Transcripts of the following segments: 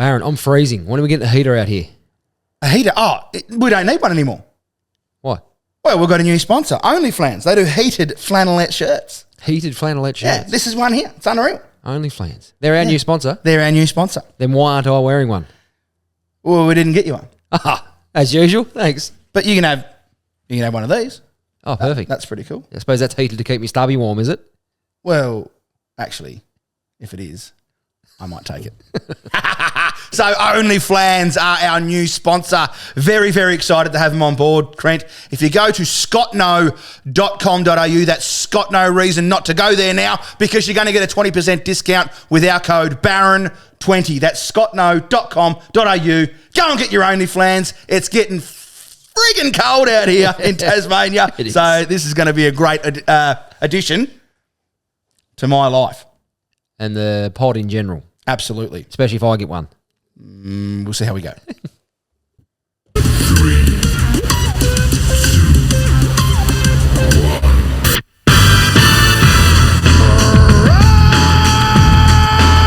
Baron, I'm freezing. When are we getting the heater out here? A heater? We don't need one anymore. Why? Well, we've got a new sponsor, Only Flanns. They do heated flannelette shirts. Heated flannelette shirts? Yeah, this is one here. It's unreal. Only Flanns. They're our new sponsor? They're our new sponsor. Then why aren't I wearing one? Well, we didn't get you one. As usual. Thanks. But you can have one of these. Oh, perfect. That's pretty cool. I suppose that's heated to keep me stubby warm, is it? Well, actually, if it is, I might take it. So Only Flanns are our new sponsor. Very, very excited to have them on board, Crent. If you go to scottno.com.au, that's Scott No Reason Not to Go there now, because you're going to get a 20% discount with our code Baron20. That's scottno.com.au. Go and get your Only Flanns. It's getting friggin' cold out here in Tasmania. So this is going to be a great addition to my life. And the pod in general. Absolutely. Especially if I get one. We'll see how we go. 3, 2, 1.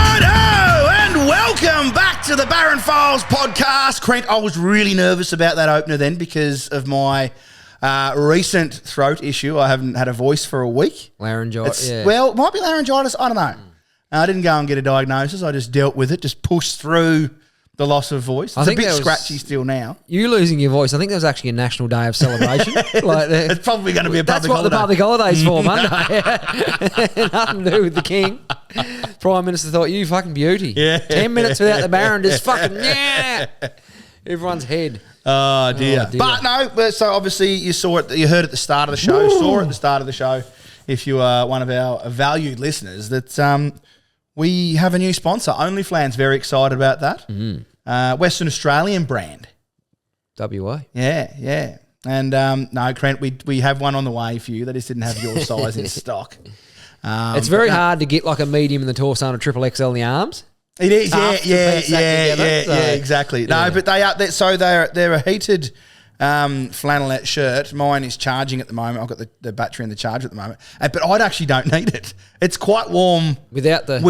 Righto, and welcome back to the Baron Files podcast. Crent, I was really nervous about that opener then because of my recent throat issue. I haven't had a voice for a week. Laryngitis, yeah. Well, it might be laryngitis. I don't know. I didn't go and get a diagnosis. I just dealt with it, just pushed through the loss of voice. It's a bit scratchy still now. You losing your voice, I think there was actually a national day of celebration. It's probably going to be a public holiday. That's what the public holiday's for, Monday. Nothing to do with the king. Prime Minister thought, you fucking beauty. Yeah. 10 minutes without the Baron, just fucking, yeah. Everyone's head. Oh, dear. But no, so obviously you saw it, you heard at the start of the show, if you are one of our valued listeners, that we have a new sponsor, Only Flanns. Very excited about that. Western Australian brand. WA. Yeah. And no, Crent, we have one on the way for you. They just didn't have your size in stock. It's very hard to get like a medium in the torso and a triple XL in the arms. It is, yeah, exactly. No, but they're a heated flannelette shirt. Mine is charging at the moment. I've got the battery in the charger at the moment, but I actually don't need it. It's quite warm without the heat.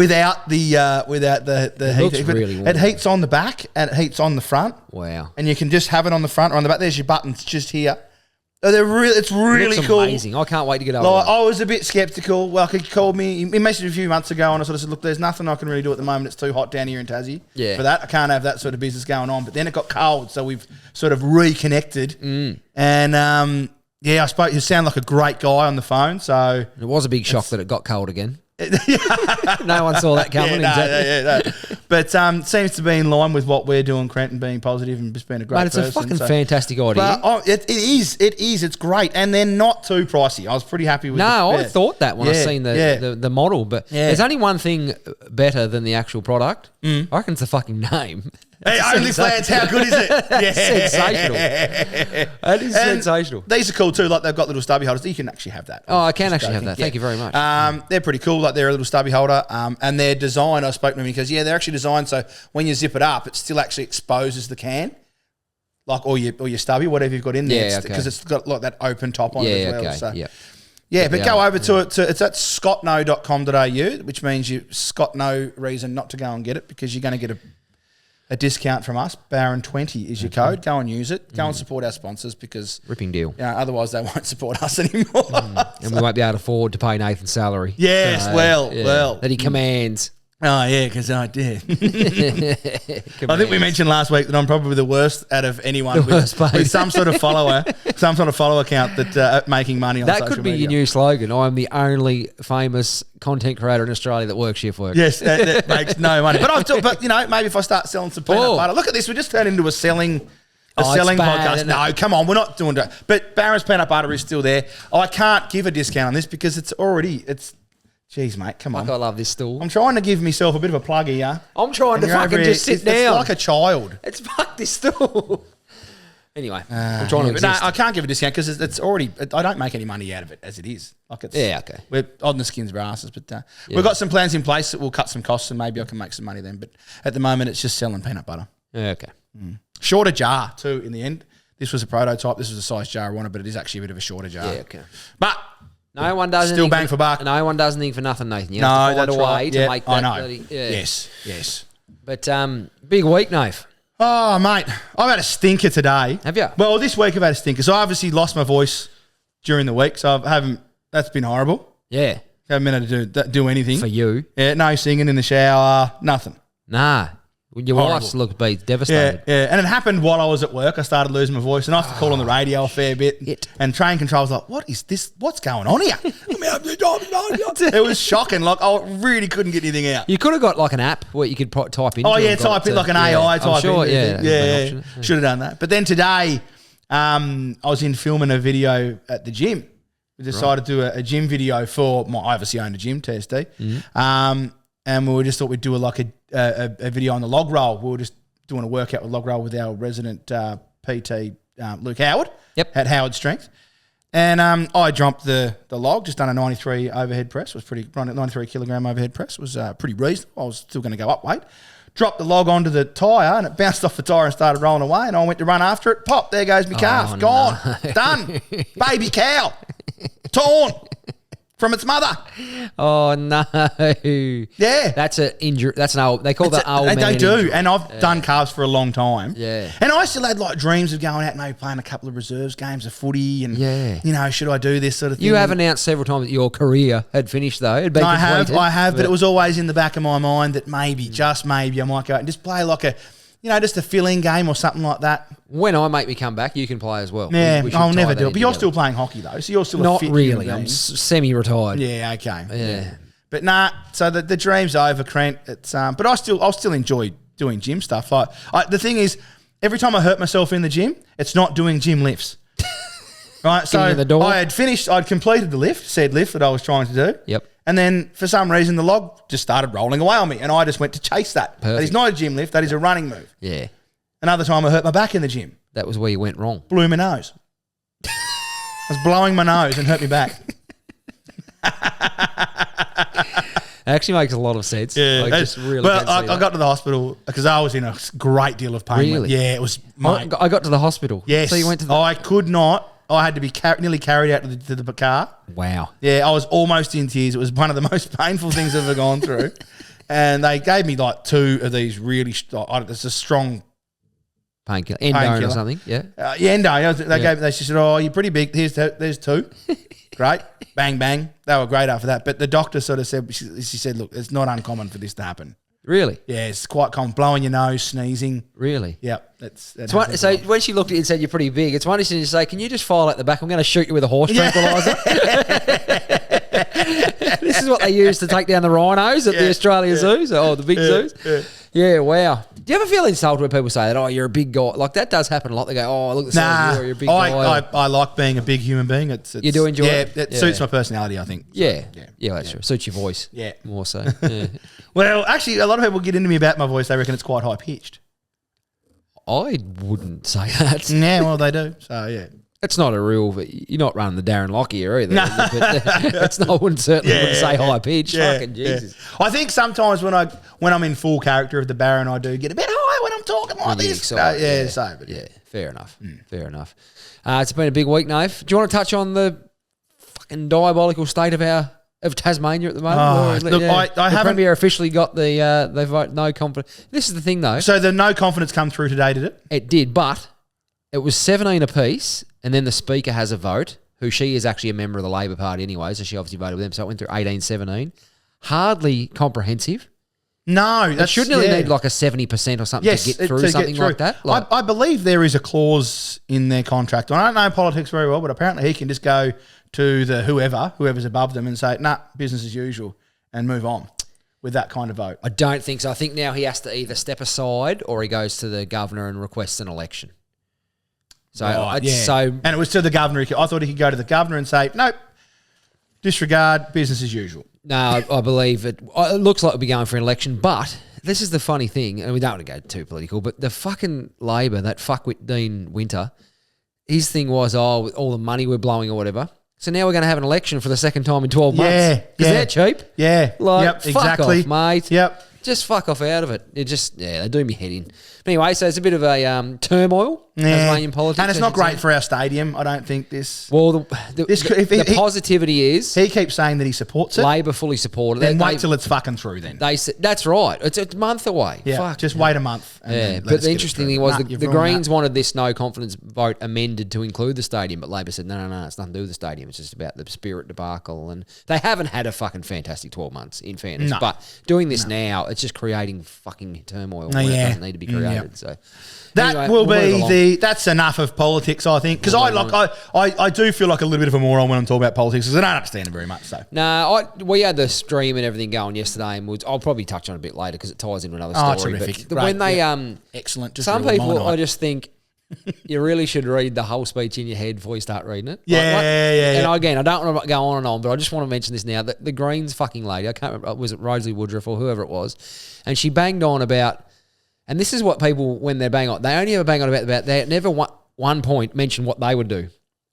Really warm. It heats on the back and it heats on the front. Wow! And you can just have it on the front or on the back. There's your buttons just here. It's really cool. Amazing. I can't wait to get over it. I was a bit sceptical. Well, he called me. He messaged a few months ago and I sort of said, look, there's nothing I can really do at the moment. It's too hot down here in Tassie for that. I can't have that sort of business going on. But then it got cold, so we've sort of reconnected. And, I spoke. You sound like a great guy on the phone. So it was a big shock that it got cold again. No one saw that coming. No. But seems to be in line with what we're doing, Crent, and being positive and just being a great person. It's a fucking fantastic idea. But it is. It's great. And they're not too pricey. I was pretty happy with it. I thought that when I seen the model. But there's only one thing better than the actual product. I reckon it's the fucking name. Hey, Only Flanns, how good is it? Yeah. Sensational. That is sensational. These are cool too. Like they've got little stubby holders. You can actually have that. Oh, I can actually have that. Thank you very much. They're pretty cool. Like they're a little stubby holder. And their design, I spoke to him because they're actually designed so when you zip it up, it still actually exposes the can. Like or your stubby, whatever you've got in there. Because it's got like that open top on it as well. Okay. So. Yeah. Yeah, but go over to it. It's at scottno.com.au, which means you Scott no reason not to go and get it because you're going to get a discount from us. Baron20 is your code. Go and use it. Go and support our sponsors because ripping deal. Otherwise they won't support us anymore. And we won't be able to afford to pay Nathan's salary. Yes, well. That he commands. Oh, yeah, because I did. I think we mentioned last week that I'm probably the worst out of anyone with some sort of follower account that making money on social media. That could be your new slogan. I'm the only famous content creator in Australia that works shift work. Yes, that makes no money. But maybe if I start selling some peanut butter. Look at this. We just turned into a selling podcast. No, come on. We're not doing that. But Barron's peanut butter is still there. I can't give a discount on this because it's Jeez, mate, come on. I love this stool. I'm trying to give myself a bit of a plug here. I'm trying to fucking just sit down. It's like a child. It's fuck this stool. Anyway, I'm trying to exist. No, I can't give a discount because it's already. I don't make any money out of it as it is. Like it's okay. We're on the skins of our asses, but we've got some plans in place that will cut some costs and maybe I can make some money then. But at the moment, it's just selling peanut butter. Okay. Shorter jar too. In the end, this was a prototype. This was the size jar I wanted, but it is actually a bit of a shorter jar. Yeah. Okay. But. No one does still bang for buck. No one does anything for nothing, Nathan. You have to find a way to make that. I know. Yes. But Big week, Nath. Oh, mate, I've had a stinker today. Have you? Well, this week I've had a stinker. So I obviously lost my voice during the week, so I haven't. That's been horrible. Yeah. Haven't been able to do anything. For you. Yeah, no singing in the shower, nothing. Nah. Your wife's looked be devastated. Yeah. And it happened while I was at work. I started losing my voice, and I have to call on the radio a fair bit. And train control was like, what is this? What's going on here? It was shocking. Like, I really couldn't get anything out. You could have got like an app where you could type in. Oh, yeah, type in like an AI type in. Yeah. Should have done that. But then today, I was in filming a video at the gym. We decided to do a gym video for I obviously own a gym, TSD. And we just thought we'd do a video on the log roll. We were just doing a workout with log roll with our resident PT, Luke Howard, at Howard Strength. And I jumped the log, just done a 93 overhead press. Was pretty, 93 kilogram overhead press was pretty reasonable. I was still going to go up weight. Dropped the log onto the tyre, and it bounced off the tyre and started rolling away. And I went to run after it. Pop, there goes my calf. Gone. No. Done. Baby cow. Torn. From its mother. Oh, no. Yeah. That's an injury. That's an old, they call that old man They do. Injury. And I've done calves for a long time. Yeah. And I still had like dreams of going out and maybe playing a couple of reserves games of footy and, you know, should I do this sort of thing? You have announced several times that your career had finished though. It'd been I have, but it was always in the back of my mind that maybe, just maybe, I might go out and just play like a, you know, just a fill-in game or something like that. When I make me come back, you can play as well. Yeah, I'll never do it. But you're still playing hockey though, so you're still not a fit really. I'm semi-retired. Yeah, okay. Yeah. But nah, so the dream's over, Crent. It's but I'll still enjoy doing gym stuff. Like the thing is, every time I hurt myself in the gym, it's not doing gym lifts. Right, so I had finished. I'd completed the said lift that I was trying to do. Yep. And then for some reason the log just started rolling away on me, and I just went to chase that. Perfect. That is not a gym lift. That is a running move. Yeah. Another time I hurt my back in the gym. That was where you went wrong. Blew my nose. I was blowing my nose and hurt me back. It actually makes a lot of sense. Yeah. Like, just really. Well, I got to the hospital because I was in a great deal of pain. Really? Yeah, it was. Mate. I got to the hospital. Yes. So you went to the. I could not. I had to be nearly carried out to the car. Wow. Yeah, I was almost in tears. It was one of the most painful things I've ever gone through. And they gave me like 2 of these really. It's a strong painkiller, Endo or something. Yeah. Endo. They said, "Oh, you're pretty big. There's 2. Great. Bang bang. They were great after that. But the doctor sort of said, she said, look, it's not uncommon for this to happen. Really? Yeah, it's quite common. Blowing your nose, sneezing. Really? Yep. So when she looked at you and said you're pretty big, it's one thing to say, can you just file at the back? I'm going to shoot you with a horse tranquilizer. This is what they use to take down the rhinos at the Australia zoos, or the big zoos. Yeah, wow. Do you ever feel insulted when people say that, oh, you're a big guy? Like, that does happen a lot. They go, oh, look at the size you're a big guy. I like being a big human being. You do enjoy it? It suits my personality, I think. Yeah, that's true. Suits your voice. Yeah. More so. Yeah. Well, actually, a lot of people get into me about my voice. They reckon it's quite high-pitched. I wouldn't say that. Yeah, well, they do. So, yeah. It's not a real. You're not running the Darren Lockyer either. No. But I wouldn't say high pitch. Fucking Jesus. I think sometimes when I'm in full character of the Baron, I do get a bit high when I'm talking like this. Fair enough. Fair enough. It's been a big week, Nave. Do you want to touch on the fucking diabolical state of Tasmania at the moment? Look, I haven't. The Premier officially got the vote no confidence. This is the thing though. So the no confidence come through today, did it? It did, but it was 17 apiece, and then the Speaker has a vote, who she is actually a member of the Labor Party anyway, so she obviously voted with them. So it went through 18-17. Hardly comprehensive. No. It should nearly need like a 70% or something to get through something like that. Like, I believe there is a clause in their contract. I don't know politics very well, but apparently he can just go to the whoever's above them and say, nah, business as usual, and move on with that kind of vote. I don't think so. I think now he has to either step aside or he goes to the governor and requests an election. So, and it was to the governor. I thought he could go to the governor and say, nope, disregard, business as usual. No, I believe it looks like we'll be going for an election, but this is the funny thing, and we don't want to go too political, but the fucking Labor, that fuckwit Dean Winter, his thing was, with all the money we're blowing or whatever, so now we're going to have an election for the second time in 12 months. Because they're cheap. Yeah. Fuck off, mate. Yep. just fuck off out of it. It just, they do me head in. But anyway, so it's a bit of a turmoil, Tasmanian politics. And it's not great for our stadium, I don't think this. Well, the positivity is he keeps saying that he supports it. Labor fully support it. Then wait till it's fucking through then. That's right. It's a month away. Yeah, Fuck. just wait a month. And But the interesting thing was the Greens that. wanted this no confidence vote amended to include the stadium, but Labor said, no, it's nothing to do with the stadium. It's just about the Spirit debacle. And they haven't had a fucking fantastic 12 months, in fairness. No. But doing this now, it's just creating fucking turmoil where it doesn't need to be created. So that anyway, will we'll be that's enough of politics, I think. Because I do feel like a little bit of a moron when I'm talking about politics because I don't understand it very much. So we had the stream and everything going yesterday, and I'll probably touch on it a bit later because it ties into another story. Terrific. But when they excellent. Just some people, I just think you really should read the whole speech in your head before you start reading it. And again, I don't want to go on and on, but I just want to mention this now. The Greens fucking lady, I can't remember, was it Rosalie Woodruff or whoever it was, and she banged on about. And this is what people, when they're bang on, they only ever bang on about they never one point mention what they would do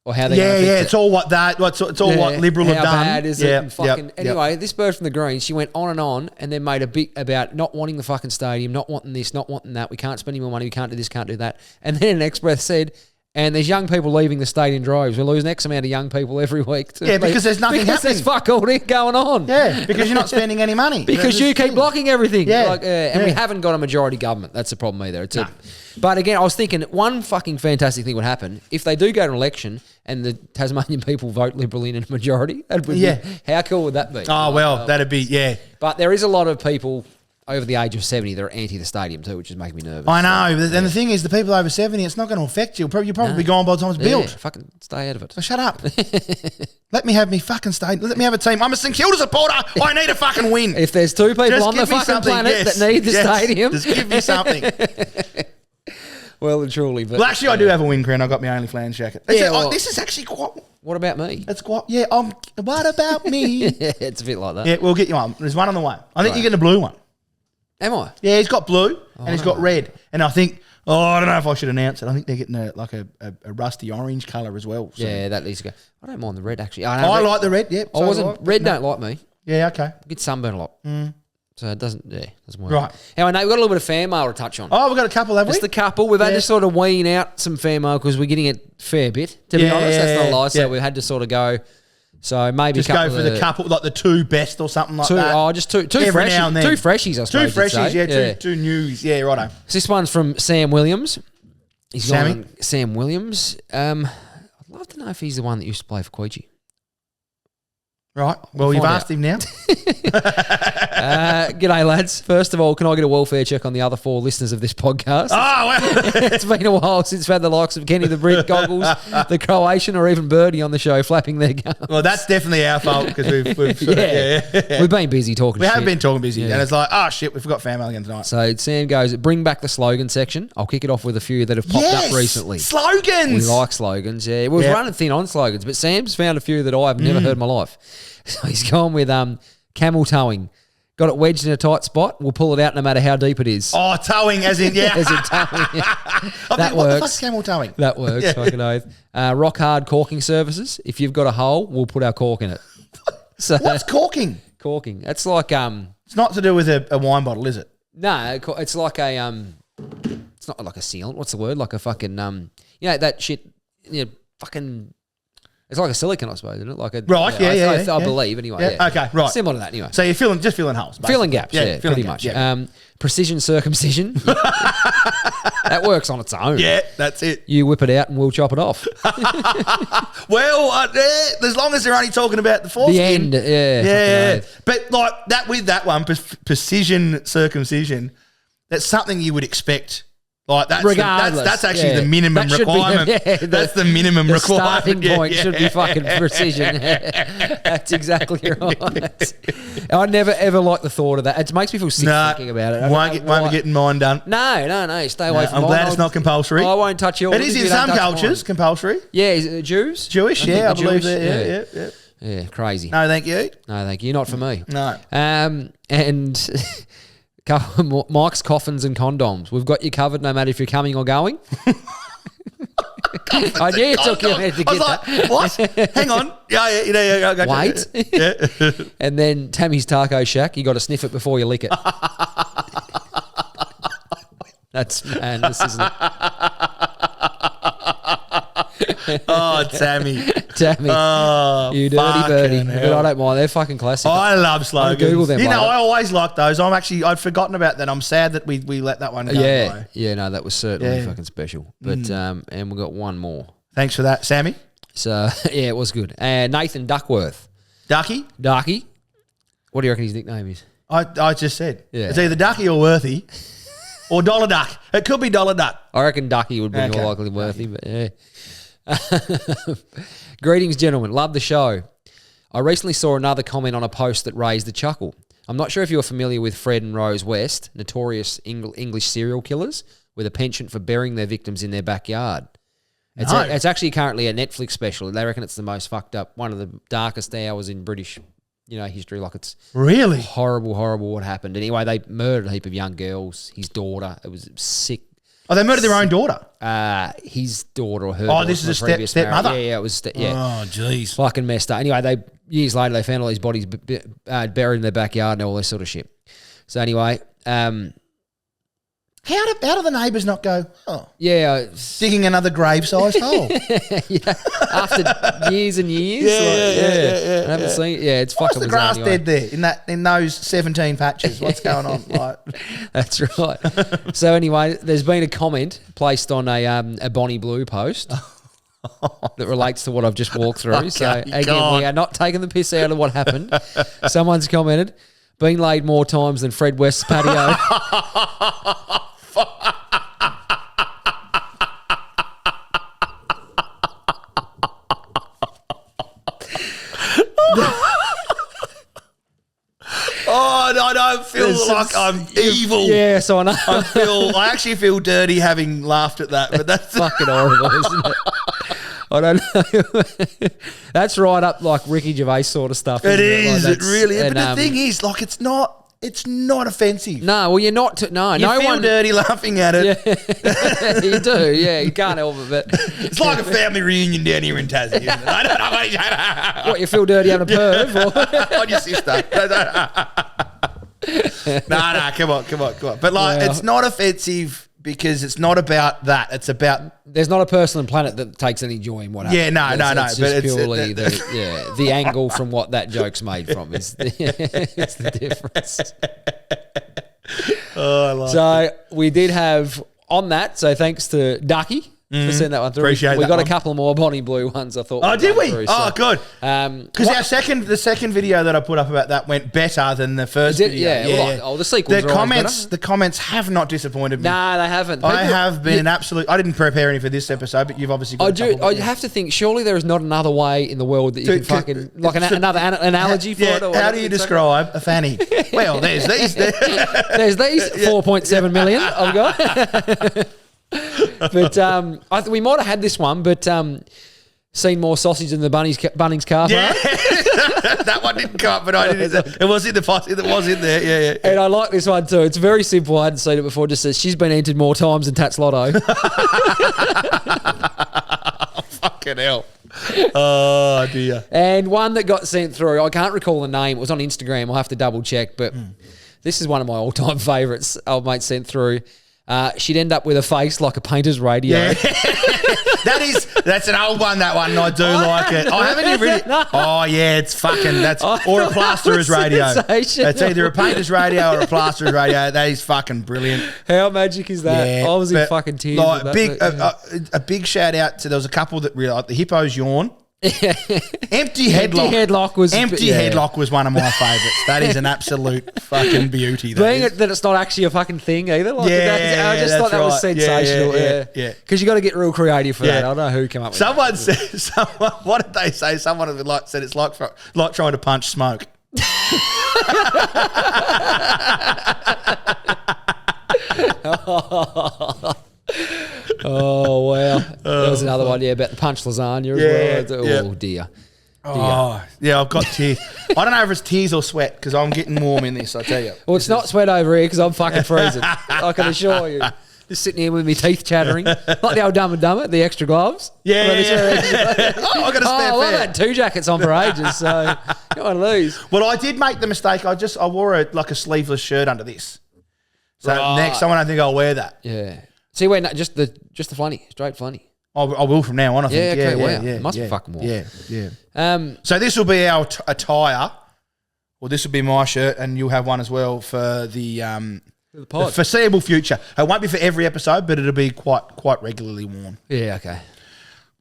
or how they're going to fix it. It's all what Liberal have done. How bad is it? Anyway, this bird from the Greens, she went on and then made a bit about not wanting the fucking stadium, not wanting this, not wanting that. We can't spend any more money. We can't do this, can't do that. And then in the next breath said, and there's young people leaving the state in droves. We're losing X amount of young people every week. Because there's nothing happening. Because there's fuck all going on. Yeah, because you're not spending any money. Because you keep blocking everything. Yeah. And we haven't got a majority government. That's the problem either. But again, I was thinking one fucking fantastic thing would happen if they do go to an election and the Tasmanian people vote Liberal in a majority. How cool would that be? Oh, well, that'd be, But there is a lot of people over the age of 70 that are anti the stadium too, which is making me nervous. I know. And the thing is, the people over 70, it's not going to affect you. You'll probably be gone by the time it's built. Fucking stay out of it. So shut up. Let me have me fucking stadium. Let me have a team. I'm a St Kilda supporter. I need a fucking win. If there's two people on the fucking planet that need the stadium. Just give me something. Well and truly. But, well, actually, I do have a win, Corinne. I got my only Flanns jacket. This is actually quite... What about me? It's quite... Yeah, what about me? It's a bit like that. Yeah, we'll get you one. There's one on the way. I think you're getting a blue one. Am I? Yeah, he's got blue and he's got red. And I think, I don't know if I should announce it. I think they're getting a rusty orange colour as well. So. Yeah, that needs to go. I don't mind the red, actually. I like the red, yeah. Red don't like me. Yeah, okay. I get sunburn a lot. So it doesn't work. Right. Anyway, Nate, we've got a little bit of fan mail to touch on. Oh, we've got a couple, have we? Just a couple. We've had to sort of wean out some fan mail because we're getting a fair bit, to be honest. That's not a lie. So we've had to sort of go... So maybe just go for the couple, like the two best or something like that. Oh, just two Every now and then. Two freshies, I suppose. Two freshies, two news. Yeah, righto. So this one's from Sam Williams. Sammy? Sam Williams. I'd love to know if he's the one that used to play for Queechee. Right. Well, you've asked him now. G'day, lads. First of all, can I get a welfare check on the other 4 listeners of this podcast? Oh, well. It's been a while since we've had the likes of Kenny the Brit, Goggles, the Croatian, or even Birdie on the show flapping their gums. Well, that's definitely our fault because we've we've been busy talking We shit. have been talking busy. And it's like, oh, shit, we forgot fan mail again tonight. So Sam goes, bring back the slogan section. I'll kick it off with a few that have popped up recently. Slogans. We like slogans, yeah. We was running thin on slogans, but Sam's found a few that I've never heard in my life. So he's gone with camel towing. Got it wedged in a tight spot. We'll pull it out no matter how deep it is. Oh, towing as in, as in towing. That works. What the fuck's camel towing? That works, fucking oath. Rock hard corking services. If you've got a hole, we'll put our cork in it. So what's corking? Corking. That's like... It's not to do with a wine bottle, is it? No, it's like a... it's not like a sealant. What's the word? Like a fucking... that shit... fucking... It's like a silicon, I suppose, isn't it? Like a I believe anyway. Yeah. Okay, right. Similar to that, anyway. So you're filling holes, basically. Filling gaps, pretty much. Yeah. Precision circumcision. That works on its own. Yeah, that's it. You whip it out and we'll chop it off. Well, as long as they're only talking about the foreskin. The end, yeah. But like that with that one, precision circumcision, that's something you would expect. Like that's actually the minimum requirement. That's the minimum requirement. Starting point should be fucking precision. That's exactly right. I never ever like the thought of that. It makes me feel sick thinking about it. Won't be getting mine done. No. Stay away from mine. I'm glad it's not compulsory. I won't touch yours. It is in some cultures compulsory. Yeah, is it Jews? Jewish, I believe that. Yeah, crazy. No, thank you. No, thank you. Not for me. No. And Mike's coffins and condoms. We've got you covered no matter if you're coming or going. I knew it took you a minute to I was get like, that. what? Hang on. Yeah. I got you. Wait. Yeah. And then Tammy's Taco Shack, you got to sniff it before you lick it. That's madness, isn't it? Oh, Tammy. Tammy, Oh, you dirty birdie. fucking But hell. I don't mind. They're fucking classic. I love slogans. Google them You know, later. I always like those. I'd forgotten about that. I'm sad that we let that one go by. Yeah, no, that was certainly Yeah. fucking special. But and we got one more. Thanks for that, Sammy. So yeah, it was good. And Nathan Duckworth, Ducky. Darky. What do you reckon his nickname is? I just said. Yeah. It's either Ducky or Worthy. Or Dollar Duck. It could be Dollar Duck. I reckon Ducky would be Okay. more likely worthy, but yeah. Greetings, gentlemen. Love the show. I recently saw another comment on a post that raised a chuckle. I'm not sure if you're familiar with Fred and Rose West, notorious English serial killers with a penchant for burying their victims in their backyard. It's, No. it's actually currently a Netflix special. They reckon it's the most fucked up, one of the darkest hours in British, history. Like, it's Really? horrible what happened. Anyway, they murdered a heap of young girls. His daughter. It was sick. Oh, they murdered their own daughter. His daughter or her. Oh, daughter this from is a previous stepmother? marriage. Yeah, it was. Yeah, Oh, jeez. fucking messed up. Anyway, years later they found all these bodies buried in their backyard and all this sort of shit. So anyway, How do the neighbours not go, yeah, digging another grave-sized hole? yeah. After years and years, Yeah. I haven't seen. Yeah, it's What's fucking the grass bizarre anyway. dead there in those 17 patches? What's going on? Like, That's right. So anyway, there's been a comment placed on a Bonnie Blue post that relates to what I've just walked through. So Okay, again, God. we are not taking the piss out of what happened. Someone's commented, been laid more times than Fred West's patio. oh, I don't feel There's like some- I'm evil. Yeah, so I know. I actually feel dirty having laughed at that, but that's Fucking horrible, isn't it? I don't know. That's right up like Ricky Gervais sort of stuff. it isn't is. Like It really is. and, But the thing is, like, it's not offensive. no, well, you're not. No, You no feel one. dirty laughing at it. Yeah, you do. Yeah, you can't help it. But It's like a family reunion down here in Tassie, isn't it? I don't know what you're what, you feel dirty having a perv? Or? on your sister. No, come on. But like, Well- it's not offensive because it's not about that. It's about There's not a person on the planet that takes any joy in what happens. Yeah, no, It's but just it's- purely the angle from what that joke's made from is it's the difference. oh, I like So we did have on that. So thanks to Ducky for sending that one through. Appreciate we that got one. a couple more Bonnie Blue ones. I thought. Oh, we'd did run we? through, Oh, so, good. what- Because the second video that I put up about that went better than the first Did- video. yeah, well, the sequels are always The comments have not disappointed me. Nah, they haven't. I People- have been absolute. I didn't prepare any for this episode, but you've obviously got. I a do. couple I of- have to think. Surely there is not another way in the world that you can fucking like another analogy for Yeah, it. Or how whatever do you it's describe a fanny? Well, there's these. There's these 4.7 million I've got. But we might have had this one, but seen more sausage in the Bunnings car park. Yeah, that one didn't come up, but I didn't. It was in the posse. It was in there. Yeah. And I like this one too. It's very simple. I hadn't seen it before. It just says she's been entered more times than Tats Lotto. Fucking hell. Oh dear. And one that got sent through, I can't recall the name. It was on Instagram. I'll have to double check. But this is one of my all-time favourites. Old mate sent through. She'd end up with a face like a painter's radio. Yeah. That's an old one, that one, and I do like it. I haven't even read it. No. Oh, yeah, it's fucking, that's, I or a thought that plasterer's was radio. sensational. It's either a painter's radio or a plasterer's radio. That is fucking brilliant. How magic is that? Yeah, I was in but, fucking tears. Like, with big, that. a big shout out to, there was a couple that really, like the Hippos Yawn. Empty headlock was headlock was one of my favourites. That is an absolute fucking beauty. Being that it's not actually a fucking thing either. Like, Yeah, I just that's thought that was right. Yeah, sensational. yeah. Because you got to get real creative for Yeah. that. I don't know who came up with Someone said, what did they say? Someone said it's like trying to punch smoke. Oh, wow. There was another one, about the punch lasagna as well. yeah. Oh, dear. Oh, yeah, I've got tears. I don't know if it's tears or sweat because I'm getting warm in this, I tell you. Well, it's not sweat over here because I'm fucking freezing. I can assure you. Just sitting here with my teeth chattering. Like the old Dumb and Dumber, the extra gloves. Yeah. Oh, I got a spare I love pair. that. 2 jackets on for ages, so you want to lose. Well, I did make the mistake. I wore a sleeveless shirt under this. So next time I don't think I'll wear that. Yeah. See, wait, no, just the flanny, straight flanny. I will from now on, I think. Yeah, okay, wow. Yeah, It must be fucking warm. Yeah. So this will be our attire. Well, this will be my shirt, and you'll have one as well for the foreseeable future. It won't be for every episode, but it'll be quite regularly worn. Yeah, okay.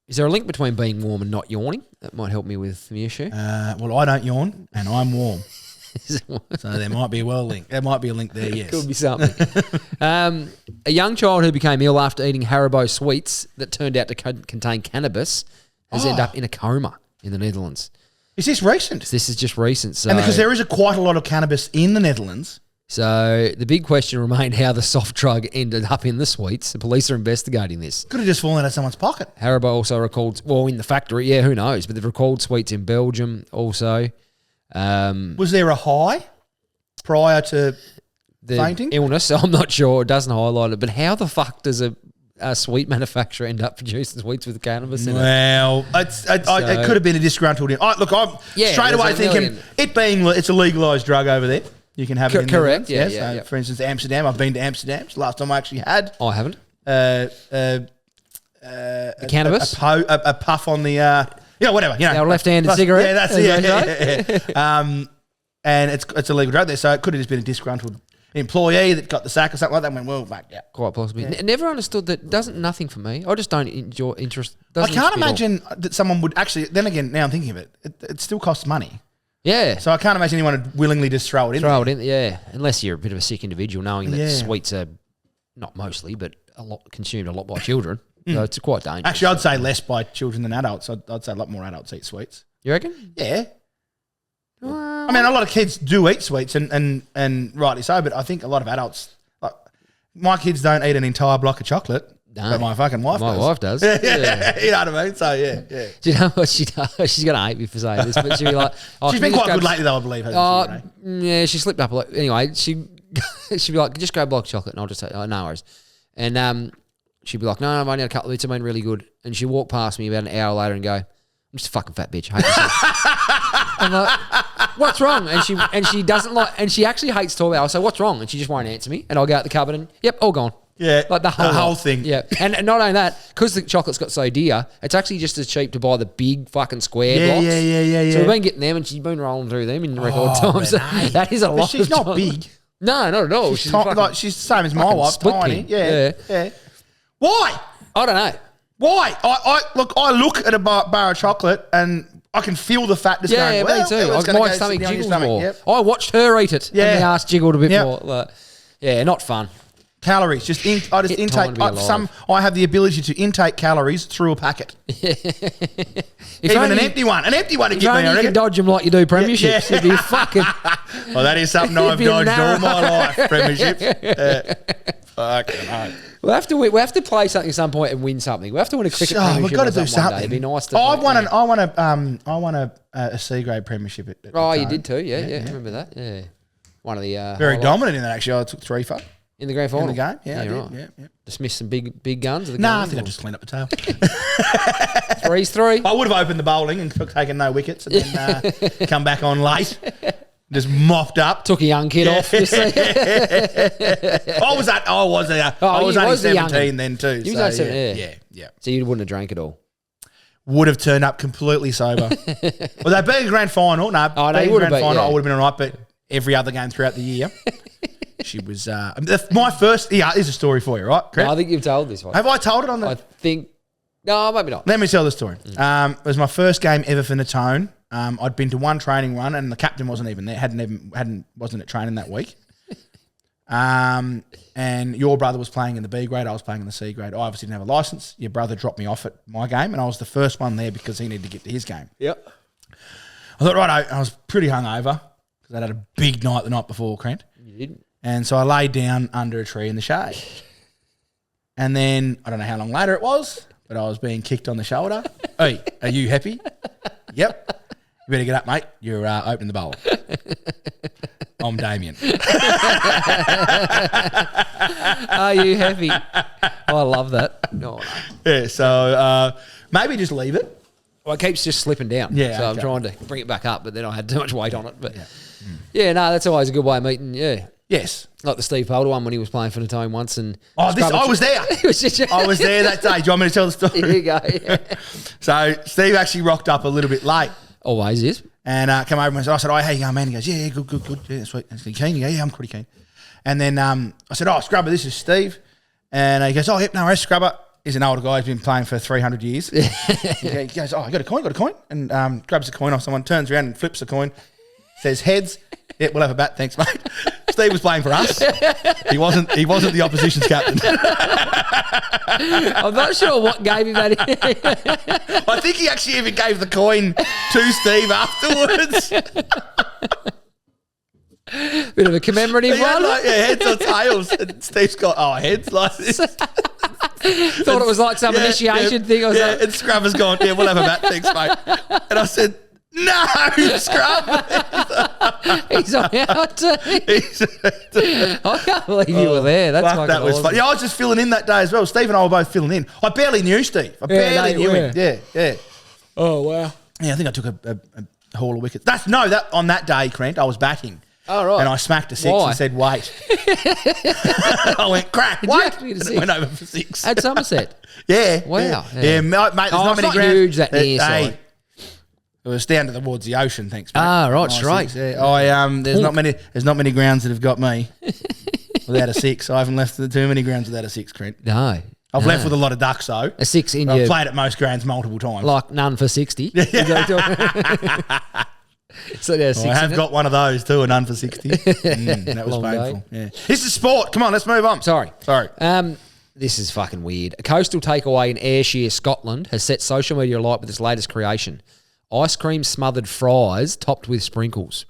Is there a link between being warm and not yawning? That might help me with the issue. Well, I don't yawn, and I'm warm. So there might be a link. There might be a link there, yes. Could be something. A young child who became ill after eating Haribo sweets that turned out to contain cannabis has ended up in a coma in the Netherlands. Is this recent? This is just recent. So, and because there is quite a lot of cannabis in the Netherlands. So the big question remained how the soft drug ended up in the sweets. The police are investigating this. Could have just fallen out of someone's pocket. Haribo also recalled, in the factory, yeah, who knows? But they've recalled sweets in Belgium also. Was there a high prior to the fainting? Illness? I'm not sure. It doesn't highlight it. But how the fuck does a sweet manufacturer end up producing sweets with cannabis in it? Well, it could have been a disgruntled. I'm straight away thinking it's a legalised drug over there. You can have it in correct. The so, for instance, Amsterdam. I've been to Amsterdam. It's the last time I actually had. I haven't. Cannabis. A puff on the. Whatever. Our left-handed cigarette. Yeah, that's it. Yeah. And it's a legal drug there, so it could have just been a disgruntled employee that got the sack or something like that. And went, well, mate, yeah, quite possibly. Never understood that. Doesn't nothing for me. I just don't enjoy interest. I can't imagine that someone would actually. Then again, now I'm thinking of it, it still costs money. Yeah. So I can't imagine anyone would willingly just throw it in. Yeah. Unless you're a bit of a sick individual, knowing that sweets are not mostly, but consumed a lot by children. So it's quite dangerous. Actually, I'd say less by children than adults. I'd say a lot more adults eat sweets. You reckon? Yeah. I mean, a lot of kids do eat sweets, and rightly so. But I think a lot of adults, like my kids, don't eat an entire block of chocolate. No. But my fucking wife does. My wife does. Yeah. You know what I mean? So, yeah. Do you know what she does? She's going to hate me for saying this, but she'll be like... She's been quite good lately, though, I believe. Yeah, she slipped up a lot. Anyway, she'd be like, just go block chocolate. And I'll just say, oh, no worries. And she'd be like, no, I've only had a couple of bits. I've been really good. And she'd walk past me about an hour later and go, I'm just a fucking fat bitch. I hate myself. I'm like, what's wrong? And she doesn't like... And she actually hates tall. I'll say, what's wrong? And she just won't answer me. And I'll go out the cupboard and, yep, all gone. Yeah, like the whole thing. Yeah, and not only that, because the chocolate's got so dear, it's actually just as cheap to buy the big fucking square blocks. Yeah. So we've been getting them, and she's been rolling through them in record time. So that is a lot. She's not big. No, not at all. She's the same as my wife, tiny. Yeah. Why? I don't know. Why? I look at a bar of chocolate and I can feel the fat just going. Yeah, me too. My stomach jiggles more. Yep. I watched her eat it. Yeah, and the ass jiggled a bit more. Like, not fun. Calories, I have the ability to intake calories through a packet. Even an empty one would give me. You can dodge them like you do premierships. You'd be fucking. Well, that is something I've dodged all my life. Premierships. Fucking hell. We'll have to play something at some point and win something. We have to win a cricket premiership. We've got to do something. It'd be nice to. I won a C grade premiership. You did too. Yeah. Remember that? Yeah. One of the very dominant in that. Actually, I took 3 for. In the grand final? In the game, yeah, I did. Right. Yeah. Dismissed some big guns? I think I just cleaned up the tail. 3-3. I would have opened the bowling and taken no wickets and then come back on late. Just mopped up. Took a young kid off. I was only 17 then too. You was only 17, yeah. So you wouldn't have drank at all? Would have turned up completely sober. Well, they'd been a grand final. No, being grand final, I would have been all right, but every other game throughout the year. She was my first. Yeah, here's a story for you, right? No, I think you've told this one. Have I told it on the? I think. No, maybe not. Let me tell the story. It was my first game ever for Natone. I'd been to one training run, and the captain wasn't even there. Wasn't at training that week. And your brother was playing in the B grade. I was playing in the C grade. I obviously didn't have a license. Your brother dropped me off at my game, and I was the first one there because he needed to get to his game. Yep. I thought, right, I was pretty hungover because I'd had a big night the night before, Crent. You didn't. And so I lay down under a tree in the shade. And then, I don't know how long later it was, but I was being kicked on the shoulder. Hey, are you happy? Yep. You better get up, mate. You're opening the bowl. I'm Damien. Are you heavy? I love that. No, no. Yeah, so maybe just leave it. Well, it keeps just slipping down. Yeah, So okay. I'm trying to bring it back up, but then I had too much weight on it. But yeah, no, that's always a good way of meeting. Yeah. Yes. Like the Steve Polder one when he was playing for Natone once. And I was there. He was just- I was there that day. Do you want me to tell the story? Here you go. Yeah. So Steve actually rocked up a little bit late. Always is. And come over and I said, "Oh, how you going, man?" He goes, "Yeah, good. Yeah, sweet." I said, "Keen?" He goes, "Yeah, I'm pretty keen." And then I said, "Oh, Scrubber, this is Steve." And he goes, "Oh, yep, no worries, Scrubber." He's an older guy. He's been playing for 300 years. He goes, "Oh, I got a coin. And grabs the coin off someone, turns around and flips the coin, says heads. Yeah, we'll have a bat. Thanks, mate. Steve was playing for us. He wasn't the opposition's captain. I'm not sure what gave him that. I think he actually even gave the coin to Steve afterwards. Bit of a commemorative He had one. like, heads or tails. And Steve's got, heads like this. Thought it was like some initiation thing or something. And Scrubber's gone, yeah, we'll have a bat, thanks, mate. And I said, no, Scrub. He's on our team. I can't believe you were there. That's fucking that was awesome. fun. Yeah, I was just filling in that day as well. Steve and I were both filling in. I barely knew Steve. I barely knew him. Yeah. Oh, wow. Yeah, I think I took a haul of wickets. On that day, Crent, I was batting. Oh, right. And I smacked a six Why? and said, wait. I went, crack, Did you wait. actually get a And six? it went over for six. At Somerset. Yeah. Wow. Yeah, Yeah. mate, there's not it's many not grounds. huge, that near Hey, side. it was down towards the ocean, thanks, mate. Ah, right, Nice straight. six, yeah. There's not many grounds that have got me without a six. I haven't left too many grounds without a six, Crent. No. I've left with a lot of ducks, though. A six in I've your, played at most grounds multiple times. like none for 60. So there's I six have in got one of those too, a none for 60. That was Long day. painful. Yeah. This is sport. Come on, let's move on. it. Sorry. Sorry. This is fucking weird. A coastal takeaway in Ayrshire, Scotland, has set social media alight with its latest creation: ice cream smothered fries topped with sprinkles.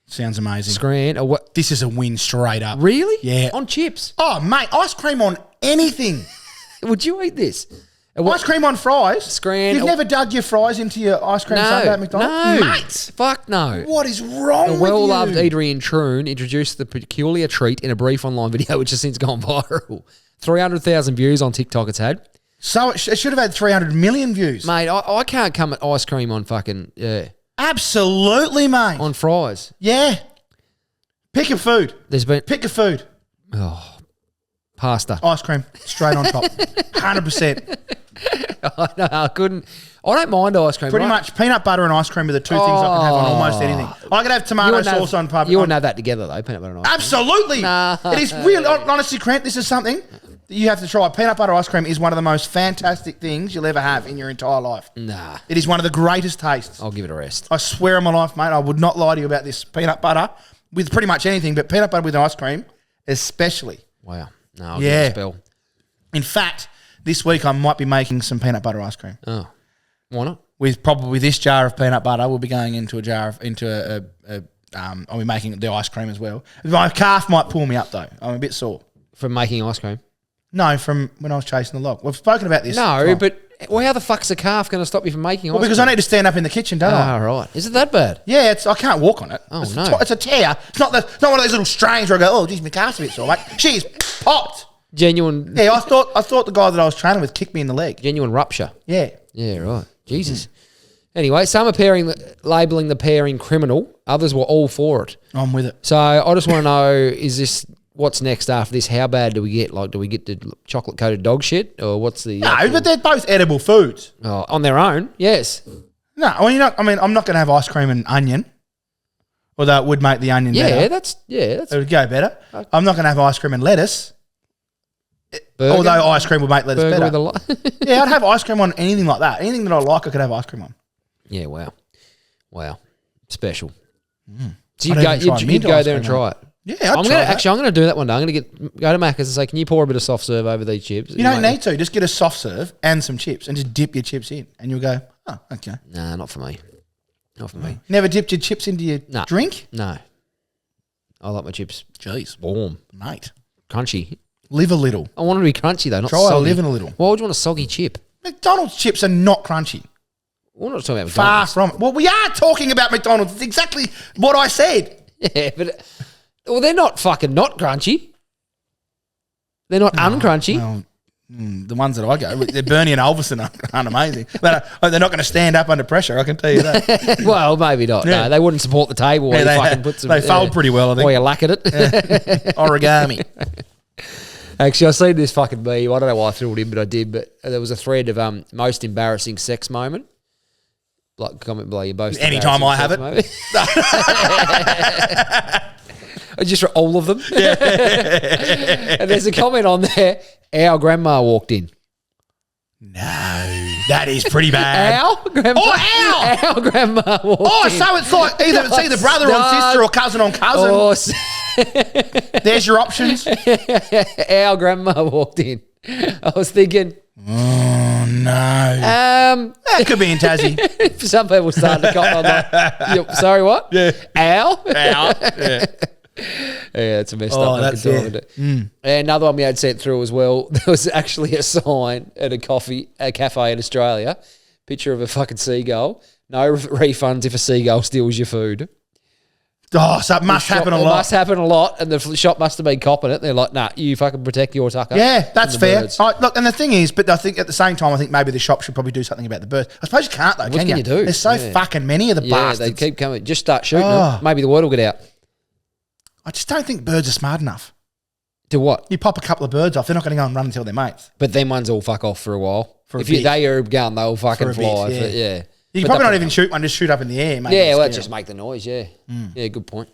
Sounds amazing. Scran. Or what? This is a win straight up. Really? Yeah. On chips. Oh, mate, ice cream on anything. Would you eat this? Ice cream on fries? Scran. You've never dug your fries into your ice cream sundae at McDonald's? No. Mate, Fuck no. what is wrong The with well-loved you? eatery in Troon introduced the peculiar treat in a brief online video, which has since gone viral. 300,000 views on TikTok it's had. So it should have had 300 million views. Mate, I can't come at ice cream on fucking, Absolutely, mate. on fries. Yeah. Pick a food. There's been, Pick a food. pasta. Ice cream, straight on top. 100%. I couldn't. I don't mind ice cream. Pretty right? much peanut butter and ice cream are the two things I can have on almost anything. I could have You tomato wouldn't sauce on pub. You wouldn't have that together though, peanut butter and ice cream. Absolutely. Nah. It is really, honestly, Crant, this is something that you have to try. Peanut butter ice cream is one of the most fantastic things you'll ever have in your entire life. Nah, It is one of the greatest tastes. I'll give it a rest. I swear on my life, mate, I would not lie to you about this. Peanut butter with pretty much anything, but peanut butter with ice cream especially. Wow. No, I'll give it a spell. In fact, this week I might be making some peanut butter ice cream. Oh, why not? With probably this jar of peanut butter, we'll be going into a jar of, I'll be making the ice cream as well. My calf might pull me up though. I'm a bit sore. From making ice cream? No, from when I was chasing the log. We've spoken about this. No, Tom. but well, how the fuck's a calf going to stop you from making ice Well, because cream? I need to stand up in the kitchen, don't I? Ah, right. Is it that bad? Yeah, I can't walk on it. Oh, it's no. It's a tear. It's not one of those little strains where I go, oh, geez, my calf's a bit sore. Like, she's popped. Genuine Yeah, I thought the guy that I was training with kicked me in the leg. rupture. Yeah. Yeah, right. Jesus. Anyway, some are labelling the pairing criminal. Others were all for it. I'm with it. So I just want to know, is this what's next after this? How bad do we get? Like, do we get the chocolate-coated dog shit? Or what's the... No, but they're both edible foods. Oh, on their own, yes. No, well, I'm not going to have ice cream and onion. Although it would make the onion better. That's It would go better. I'm not going to have ice cream and lettuce. burger, Although ice cream would make lettuce burger better. with a lot. Yeah, I'd have ice cream on anything like that. Anything that I like, I could have ice cream on. Yeah, wow. Special. So I'd even try you'd mint go ice there and cream, try it. Yeah, I'm gonna do that one day. I'm gonna go to Macca's and say, can you pour a bit of soft serve over these chips? You don't need to. Just get a soft serve and some chips and just dip your chips in. And you'll go, oh, okay. Nah, not for me. Not for me. Never dipped your chips into your Nah. drink? No. I like my chips Jeez. warm, Mate. crunchy. Live a little. I want them to be crunchy though, not Try soggy. living a little. Why would you want a soggy chip? McDonald's chips are not crunchy. We're not talking about Far McDonald's. from it. Well, we are talking about McDonald's. It's exactly what I said. Yeah, but Well, they're not fucking not crunchy. They're not uncrunchy. Well, the ones that I go, they're Bernie and Alverson aren't amazing. They're not going to stand up under pressure, I can tell you that. Well, maybe not. Yeah. No, they wouldn't support the table while you fucking put some... They fold pretty well, I think. While you lack at it. Origami. Actually, I seen this fucking meme. I don't know why I threw it in, but I did. But there was a thread of most embarrassing sex moment. Like, comment below your most Anytime I have it. Just for all of them. Yeah. And there's a comment on there. Our grandma walked in. No, that is pretty bad. Our grandma. Oh, our grandma walked in. So it's like either brother on sister or cousin on cousin. Oh, There's your options. Our grandma walked in. I was thinking, oh no, that could be in Tassie. Some people started to comment on that. Sorry, what? Yeah, Our. Yeah. Yeah, it's a messed up. That's it. And another one we had sent through as well. There was actually a sign at a cafe in Australia. Picture of a fucking seagull. No refunds if a seagull steals your food. Oh, so it must happen a lot. It must happen a lot, and the shop must have been copping it. They're like, nah, you fucking protect your tucker. Yeah, that's fair. Look, and the thing is, but I think at the same time, I think maybe the shop should probably do something about the birds. I suppose you can't, though, What can you do? There's so fucking many of the bastards. Yeah, they keep coming. Just start shooting them. Maybe the word will get out. I just don't think birds are smart enough. To what? You pop a couple of birds off, they're not going to go and run until they're mates. But them ones all fuck off for a while. If they are a gun, they'll fucking fly. Yeah. You can probably not even shoot one, just shoot up in the air, mate. Yeah, well, just make the noise, yeah. Yeah, good point.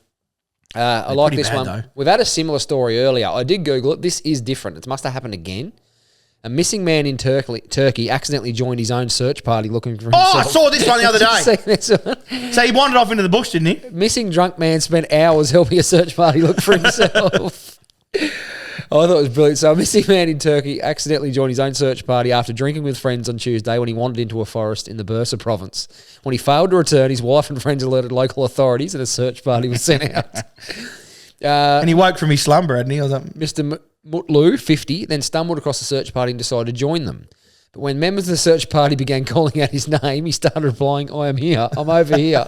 I like this one. Though. We've had a similar story earlier. I did Google it. This is different. It must have happened again. A missing man in Turkey accidentally joined his own search party looking for himself. Oh, I saw this one the other day. Seen this one? So he wandered off into the bush, didn't he? Missing drunk man spent hours helping a search party look for himself. I thought it was brilliant. So a missing man in Turkey accidentally joined his own search party after drinking with friends on Tuesday when he wandered into a forest in the Bursa province. When he failed to return, his wife and friends alerted local authorities and a search party was sent out. And he woke from his slumber, hadn't he, or something? Mr. Mutlu, 50, then stumbled across the search party and decided to join them. But when members of the search party began calling out his name, he started replying, I am here. I'm over here.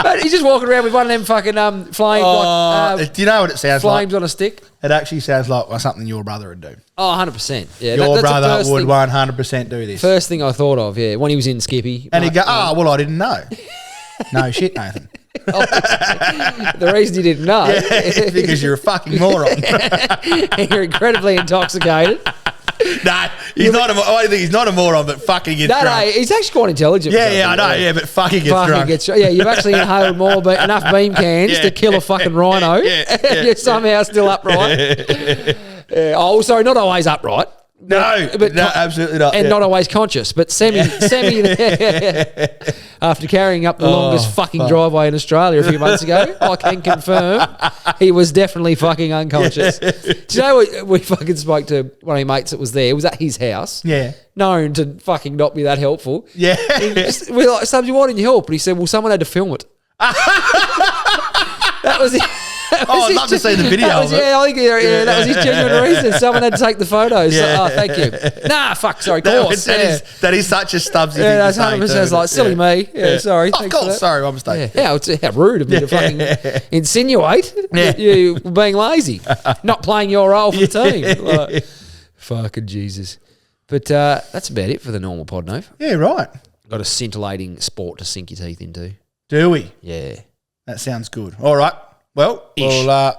But he's just walking around with one of them fucking flying... do you know what it sounds like? Flames on a stick. It actually sounds like something your brother would do. Oh, 100%. Yeah, your brother would 100% do this. First thing I thought of, yeah, when he was in Skippy. And he'd go, well, I didn't know. No shit, Nathan. The reason he didn't know... Yeah, because you're a fucking moron. You're incredibly intoxicated. No, he's not. I think he's not a moron, but fucking gets drunk. No, he's actually quite intelligent. Yeah, I know. Yeah, but fucking gets drunk. Yeah, you've actually inhaled enough beam cans to kill a fucking rhino. You're somehow still upright. Oh, sorry, not always upright. No, absolutely not. And not always conscious, but semi after carrying up the longest fucking driveway in Australia a few months ago, I can confirm he was definitely fucking unconscious. Do you know what? We fucking spoke to one of my mates that was there. It was at his house. Yeah. Known to fucking not be that helpful. Yeah. We're like, Stubbs, why didn't you help? And he said, well, someone had to film it. That was it. I'd love to see the video of it. Yeah, I think that was his genuine reason. Someone had to take the photos. Yeah. So, thank you. Nah, fuck, sorry, of course. That is such a Stubbsy thing that's to say. 100% it's like, silly me. Yeah, sorry. Of course, sorry, my mistake. Yeah, how rude of me to fucking insinuate you being lazy, not playing your role for the team. Like, fucking Jesus. But that's about it for the normal pod, Nove. Yeah, right. Got a scintillating sport to sink your teeth into. Do we? Yeah. That sounds good. All right. Well, we'll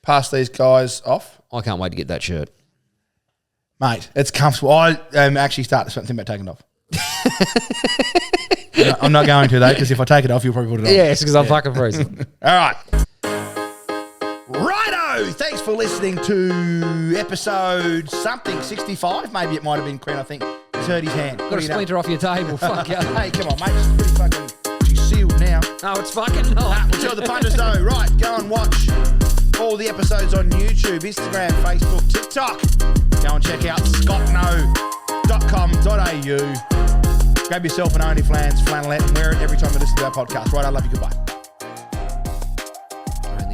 pass these guys off. I can't wait to get that shirt. Mate, it's comfortable. I am actually starting to think about taking it off. I'm not going to, though, because if I take it off, you'll probably put it on. Yes, because I'm fucking freezing. All right. Righto. Thanks for listening to episode 65. Maybe it might have been Quinn, I think. He's hurt his hand. Got a splinter off your table. Fuck yeah. Hey, come on, mate. It's pretty fucking... She's sealed now. No, it's fucking not. We'll tell the punters though. Right, go and watch all the episodes on YouTube, Instagram, Facebook, TikTok. Go and check out scottno.com.au. Grab yourself an Flanns flannelette and wear it every time you listen to our podcast. Right, I love you. Goodbye.